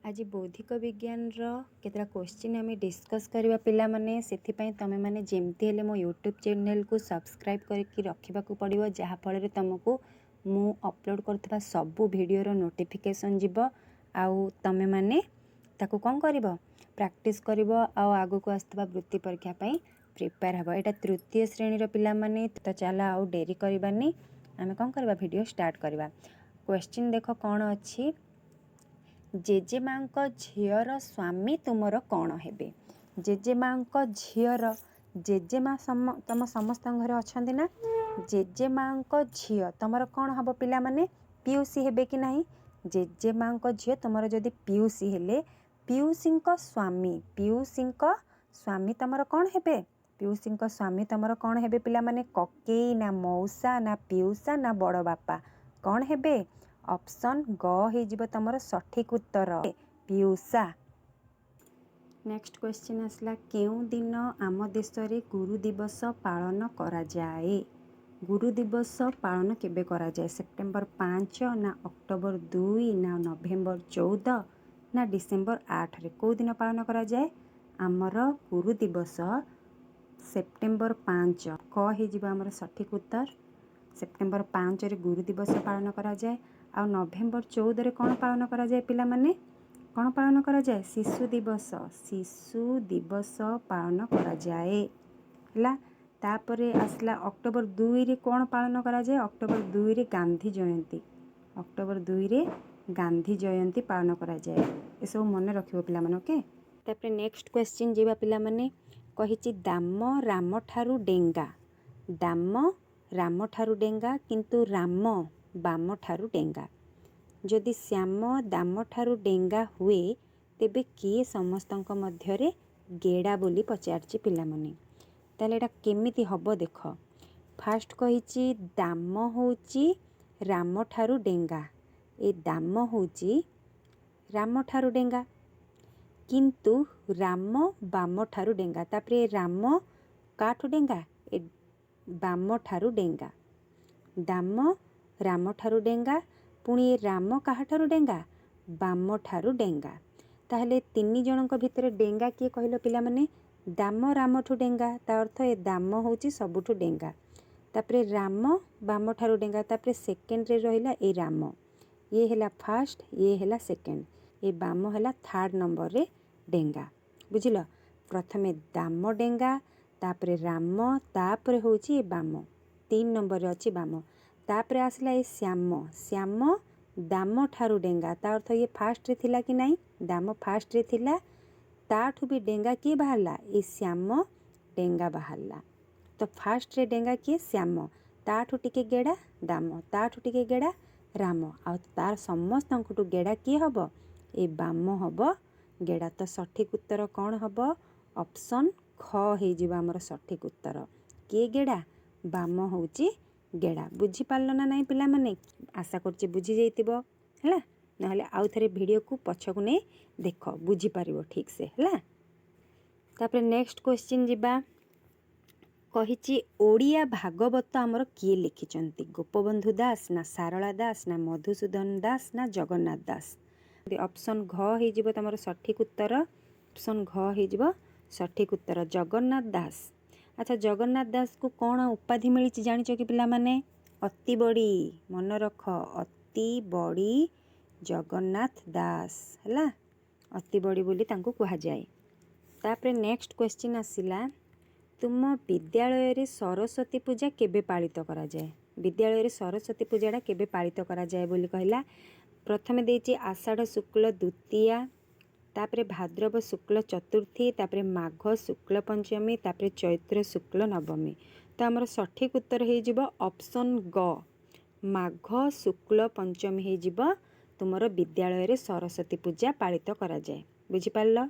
आज बौद्धिक विज्ञान केतरा क्वेश्चन आम डिस्कस करवा पिला माने से तुम मैंने जमती हेले मो यूट्यूब चैनल को सब्सक्राइब करके रखा पड़ो जहाँफल तुमको मु अपलोड करथबा सबू वीडियो नोटिफिकेशन जीव आउ तमें मैंने ताको कौन कर प्रैक्टिस कर आग को आसवा वृत्ति परीक्षा प्रिपेयर हे यहाँ तृतीय श्रेणी पिला माने तो चल आउ डेरी करवानी आम कौन करवा वीडियो स्टार्ट करवा। क्वेश्चन देख कौन अच्छी जेजेमा झीर स्वामी तुमर कौन हेबे। जेजेमा झीर जेजेमा तुम समस्त घर अच्छा ना जेजेमा झी तुमर कौन हम पिला माने पियूसी हेबे कि नहीं। जेजेमा झी तुमर जदि पियूसी हेले पियूसी स्वामी तुमर कौन हेबे। पियूसी स्वामी तुमर कौन हेबे पिला माने ककेई ना मौसा ना पियूसा ना बड़ बापा कौन हेबे। ऑप्शन ग हो तुमर सठिक उत्तर पियूसा। नेक्स्ट क्वेश्चन आसला केउं दिन आम देश रे गुरु दिवस पालन करा जाए। गुरु दिवस पालन केबे करा जाए सेप्टेम्बर 5 ना अक्टोबर 2 ना नवेम्बर 14 ना डिसेम्बर 8 रे कौ दिन पालन करा जाए। आमर गुरु दिवस सेप्टेम्बर 5 क हो आमर सठिक उत्तर सेप्टेम्बर 5 रे गुरु दिवस पालन करा जाए। आ नवेम्बर 14 रे कौन पालन करा जाए पिला माने कौन पालन करा जाए शिशु दिवस पालन करा जाए हला। तापरे आसला अक्टोबर 2 रे कौन पालन करा जाए अक्टोबर 2 रे गांधी जयंती अक्टोबर 2 रे गांधी जयंती पालन करा जाए ए सब मन रखिबो पिला माने। ओके तापरे नेक्स्ट क्वेश्चन जीवा पिला माने कहिछि दाम राम ठारू डेंगा। दाम राम ठारू डेंगा किंतु राम बाम ठारू डेंगा। जदि श्याम दाम ठारू डेंगा हुए तेबे किए समस्तक मध्यरे गेड़ा बोली पचारछि पिला माने। ताले एटा केमिति हबो देख फास्ट कहिछि दाम होउछि राम ठारू डेंगा ए दाम होउछि राम ठारू डेंगा किंतु राम बाम ठारू डेंगा तापरे राम काठू डेंगा ए बाम ठारू डेंगा। दाम राम ठारू डेंगा पुणी राम काहाठारू डेंगा बाम ठारू डेंगा। ताहले तीन जनक भितर डेंगा किए कहलो पिला माने दाम राम ठू डेंगा ता अर्थ ए दाम होउची सबुठू डेंगा तापरे राम बाम ठारू डेंगा तापरे सेकेंड रे रहिला ए राम ये हैला फास्ट ये हैला सेकेंड ए बाम हैला थर्ड नंबर रे डेंगा बुझिल। प्रथमे दाम डेंगा तापरे राम तापरे होउची ए बाम 3 नंबर रे अछि बाम तापरे आसला ए श्याम श्याम दाम ठारू डेंगा ता अर्थ ये फास्ट रे थिला कि नहीं दाम फास्ट रे थिला ताठू भी डेंगा किए बाहरला ए श्याम डेंगा बाहरला तो फास्ट रे डेंगा किए श्याम ताठू टिके गेड़ा दाम ताठू टिके गेड़ा राम आ तार समस्तंकटू गेड़ा किए हबो ए बाम हबो गेड़ा। तो सठिक उत्तर कौन हबो ऑप्शन ख हे जिबा हमर सठिक उत्तर किए गेड़ा बाम होउची गेड़ा। बुझी पारलो ना नहीं पिला माने आशा करछि बुझी जाइतिबो हैला नहले आउ थरे वीडियो को पछकु नै देखो बुझी पारिबो ठीक से हैला। तापर नेक्स्ट क्वेश्चन जिबा कहिछि ओडिया भागवत हमर किए लिखिचंती गोपबंधु दास ना सारला दास ना मधुसूदन दास ना जगन्नाथ दास। ऑप्शन घ हे जिवो तमर सठिक उत्तर ऑप्शन घ हे जिवो सठिक उत्तर जगन्नाथ दास। अच्छा जगन्नाथ दास को कौन उपाधि मिली जानिच कि पिला माने अति बड़ी मन रख अति बड़ी जगन्नाथ दास हैला अति बड़ी बोली तांको कहा जाए। तापरे नेक्स्ट क्वेश्चन आसिला तुम विद्यालय रे सरस्वती पूजा केबे पालित करा जाए। विद्यालय रे सरस्वती पूजाटा केबे पालित करा जाए बोली कहला प्रथमे देछि आषाढ़ शुक्ल द्वितीया तापरे भाद्रव शुक्ल चतुर्थी तापरे माघ शुक्ल पंचमी तापरे चैत्र शुक्ल नवमी। तो आमर सठिक उत्तर हे जिवो ऑप्शन ग माघ शुक्ल पंचमी हे जिवो तुमर विद्यालय रे सरस्वती पूजा पालित करा जाए बुझी पारलो।